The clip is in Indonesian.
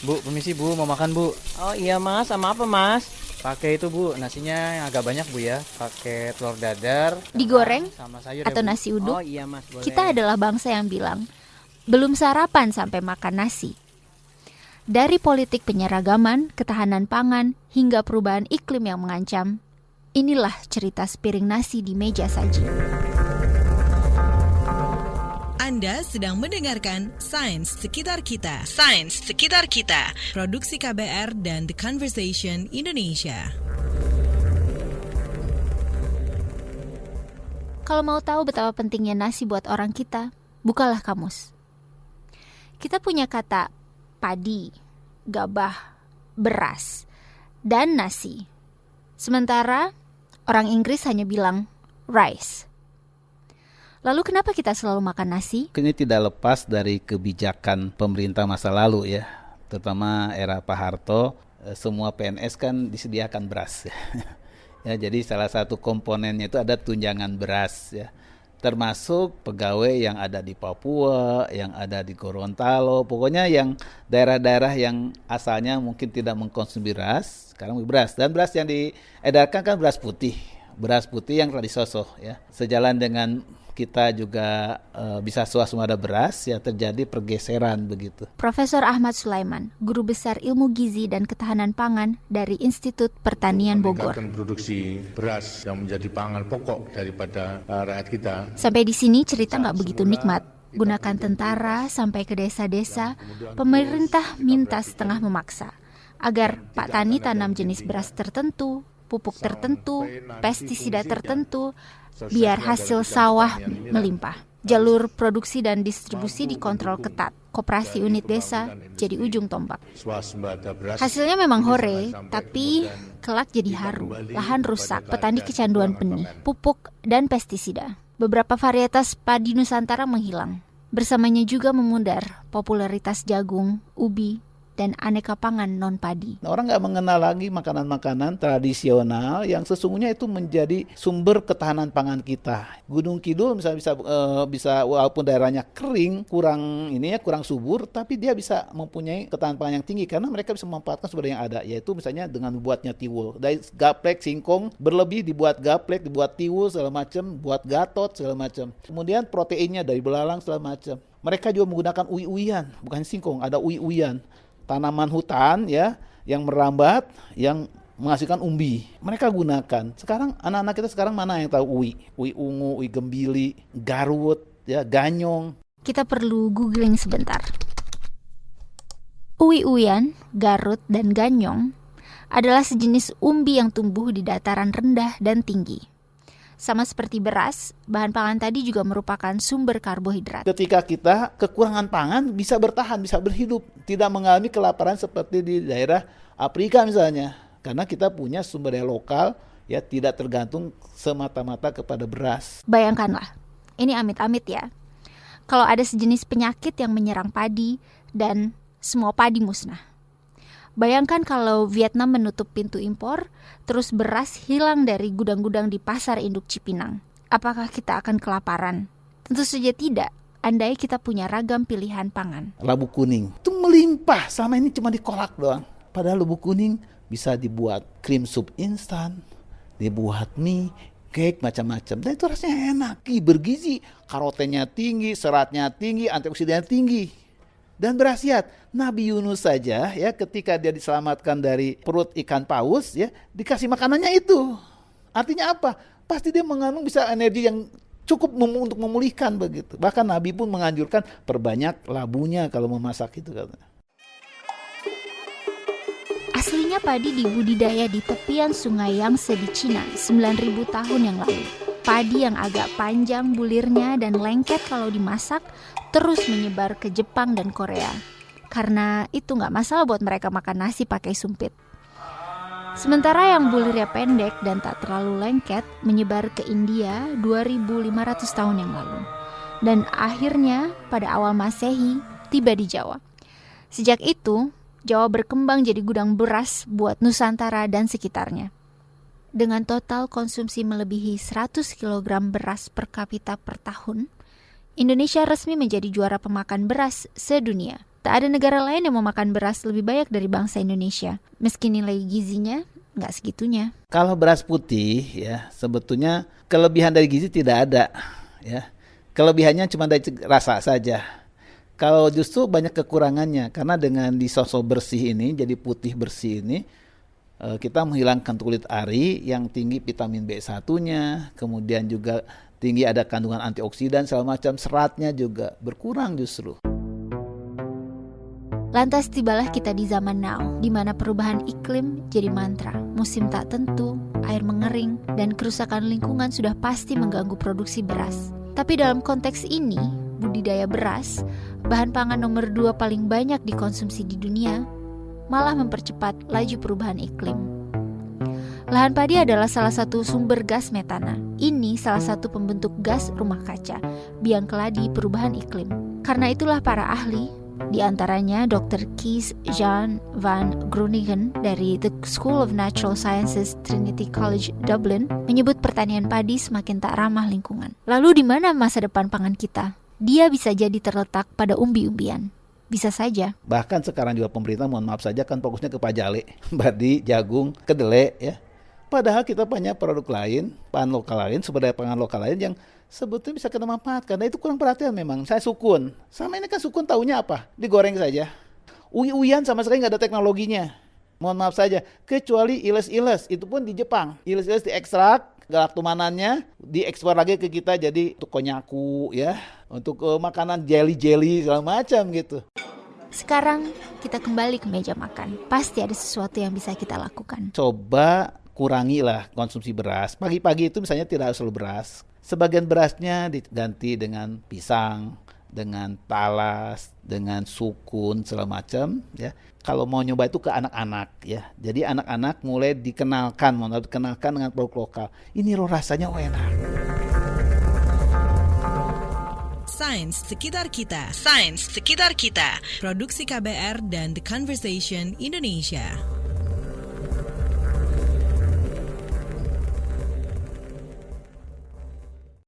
Bu, permisi Bu, mau makan Bu. Oh iya mas, sama apa mas? Pakai itu Bu, nasinya yang agak banyak Bu ya. Pakai telur dadar, kerang, Digoreng sama sayur ya atau Bu. nasi Oh uduk, iya mas, kita boleh. adalah bangsa yang bilang, belum sarapan sampai makan nasi. Dari politik penyeragaman, ketahanan pangan, hingga perubahan iklim yang mengancam, inilah cerita sepiring nasi di meja saji. Anda sedang mendengarkan Sains Sekitar Kita. Sains Sekitar Kita. Produksi KBR dan The Conversation Indonesia. Kalau mau tahu betapa pentingnya nasi buat orang kita, bukalah kamus. Kita punya kata padi, gabah, beras, dan nasi. Sementara orang Inggris hanya bilang rice. Lalu kenapa kita selalu makan nasi? Ini tidak lepas dari kebijakan pemerintah masa lalu ya, terutama era Pak Harto. Semua PNS kan disediakan beras ya, jadi salah satu komponennya itu ada tunjangan beras ya, termasuk pegawai yang ada di Papua, yang ada di Gorontalo, pokoknya yang daerah-daerah yang asalnya mungkin tidak mengkonsumsi beras, sekarang beras. Dan beras yang diedarkan kan beras putih yang telah disosok ya. Sejalan dengan kita juga bisa swasembada beras ya, terjadi pergeseran begitu. Profesor Ahmad Sulaiman, Guru Besar Ilmu Gizi dan Ketahanan Pangan dari Institut Pertanian Bogor. Meningkatkan produksi beras yang menjadi pangan pokok daripada rakyat kita. Sampai di sini cerita nggak begitu nikmat. Gunakan tentara sampai ke desa-desa, pemerintah minta setengah memaksa agar Pak Tani tanam jenis beras tertentu, pupuk tertentu, pestisida tertentu, biar hasil sawah melimpah. Jalur produksi dan distribusi dikontrol ketat. Koperasi unit desa jadi ujung tombak. Hasilnya memang hore, tapi kelak jadi haru. Lahan rusak, petani kecanduan benih, pupuk, dan pestisida. Beberapa varietas padi Nusantara menghilang. Bersamanya juga memudar popularitas jagung, ubi, dan aneka pangan non-padi. Orang nggak mengenal lagi makanan-makanan tradisional yang sesungguhnya itu menjadi sumber ketahanan pangan kita. Gunung Kidul misalnya bisa walaupun daerahnya kering, kurang subur, tapi dia bisa mempunyai ketahanan pangan yang tinggi karena mereka bisa memanfaatkan sumber yang ada, yaitu misalnya dengan buatnya tiwul. Dari gaplek, singkong berlebih dibuat gaplek, dibuat tiwul segala macam, buat gatot segala macam. Kemudian proteinnya dari belalang segala macam. Mereka juga menggunakan uwi-uwian, bukan singkong, ada uwi-uwian. Tanaman hutan ya yang merambat, yang menghasilkan umbi. Mereka gunakan. Sekarang anak-anak kita sekarang mana yang tahu uwi? Uwi ungu, uwi gembili, garut, ya, ganyong. Kita perlu googling sebentar. Uwi-uwian, garut, dan ganyong adalah sejenis umbi yang tumbuh di dataran rendah dan tinggi. Sama seperti beras, bahan pangan tadi juga merupakan sumber karbohidrat. Ketika kita kekurangan pangan bisa bertahan, bisa berhidup, tidak mengalami kelaparan seperti di daerah Afrika misalnya. Karena kita punya sumber daya lokal, ya tidak tergantung semata-mata kepada beras. Bayangkanlah, ini amit-amit ya. Kalau ada sejenis penyakit yang menyerang padi dan semua padi musnah. Bayangkan kalau Vietnam menutup pintu impor, terus beras hilang dari gudang-gudang di pasar induk Cipinang. Apakah kita akan kelaparan? Tentu saja tidak, andai kita punya ragam pilihan pangan. Labu kuning itu melimpah, sama ini cuma dikolak doang. Padahal labu kuning bisa dibuat krim sup instan, dibuat mie, cake, macam-macam. Dan itu rasanya enak, bergizi, karotennya tinggi, seratnya tinggi, antioksidannya tinggi. Dan berkhasiat. Nabi Yunus saja ya ketika dia diselamatkan dari perut ikan paus ya dikasih makanannya itu. Artinya apa? Pasti dia mengandung bisa energi yang cukup untuk memulihkan begitu. Bahkan Nabi pun menganjurkan perbanyak labunya kalau memasak itu katanya. Aslinya padi dibudidaya di tepian sungai Yangtze di Cina 9.000 tahun yang lalu. Padi yang agak panjang bulirnya dan lengket kalau dimasak terus menyebar ke Jepang dan Korea. Karena itu nggak masalah buat mereka makan nasi pakai sumpit. Sementara yang bulirnya pendek dan tak terlalu lengket menyebar ke India 2.500 tahun yang lalu. Dan akhirnya pada awal Masehi tiba di Jawa. Sejak itu, Jawa berkembang jadi gudang beras buat Nusantara dan sekitarnya. Dengan total konsumsi melebihi 100 kg beras per kapita per tahun, Indonesia resmi menjadi juara pemakan beras sedunia. Tak ada negara lain yang memakan beras lebih banyak dari bangsa Indonesia, meski nilai gizinya nggak segitunya. Kalau beras putih ya sebetulnya kelebihan dari gizi tidak ada ya. Kelebihannya cuma dari rasa saja. Kalau justru banyak kekurangannya karena dengan disosok bersih ini jadi putih bersih ini kita menghilangkan kulit ari yang tinggi vitamin B1-nya, kemudian juga tinggi ada kandungan antioksidan segala macam, seratnya juga berkurang justru. Lantas tibalah kita di zaman now, di mana perubahan iklim jadi mantra, musim tak tentu, air mengering, dan kerusakan lingkungan sudah pasti mengganggu produksi beras. Tapi dalam konteks ini, budidaya beras, bahan pangan nomor 2 paling banyak dikonsumsi di dunia, malah mempercepat laju perubahan iklim. Lahan padi adalah salah satu sumber gas metana. Ini salah satu pembentuk gas rumah kaca, biang keladi perubahan iklim. Karena itulah para ahli, di antaranya Dr. Kees Jan van Groningen dari The School of Natural Sciences Trinity College Dublin, menyebut pertanian padi semakin tak ramah lingkungan. Lalu di mana masa depan pangan kita? Dia bisa jadi terletak pada umbi-umbian. Bisa saja. Bahkan sekarang juga pemerintah, mohon maaf saja, kan fokusnya ke pajale, padi, jagung, kedelai ya. Padahal kita banyak produk lain, pangan lokal lain, sumber daya pangan lokal lain yang sebetulnya bisa kita manfaatkan. Nah itu kurang perhatian memang. Saya sukun. Sama ini kan sukun taunya apa? Digoreng saja. Uwi-uwian sama sekali nggak ada teknologinya. Mohon maaf saja. Kecuali iles-iles. Itu pun di Jepang. Iles-iles diekstrak, galaktomanannya diekspor lagi ke kita jadi untuk konyaku ya. Untuk makanan jelly-jelly segala macam gitu. Sekarang kita kembali ke meja makan. Pasti ada sesuatu yang bisa kita lakukan. Coba kurangilah konsumsi beras. Pagi-pagi itu misalnya tidak harus selalu beras. Sebagian berasnya diganti dengan pisang, dengan talas, dengan sukun segala macam ya. Kalau mau nyoba itu ke anak-anak ya. Jadi anak-anak mulai dikenalkan dengan produk lokal. Ini loh rasanya enak. Sains Sekitar Kita. Sains Sekitar Kita. Produksi KBR dan The Conversation Indonesia.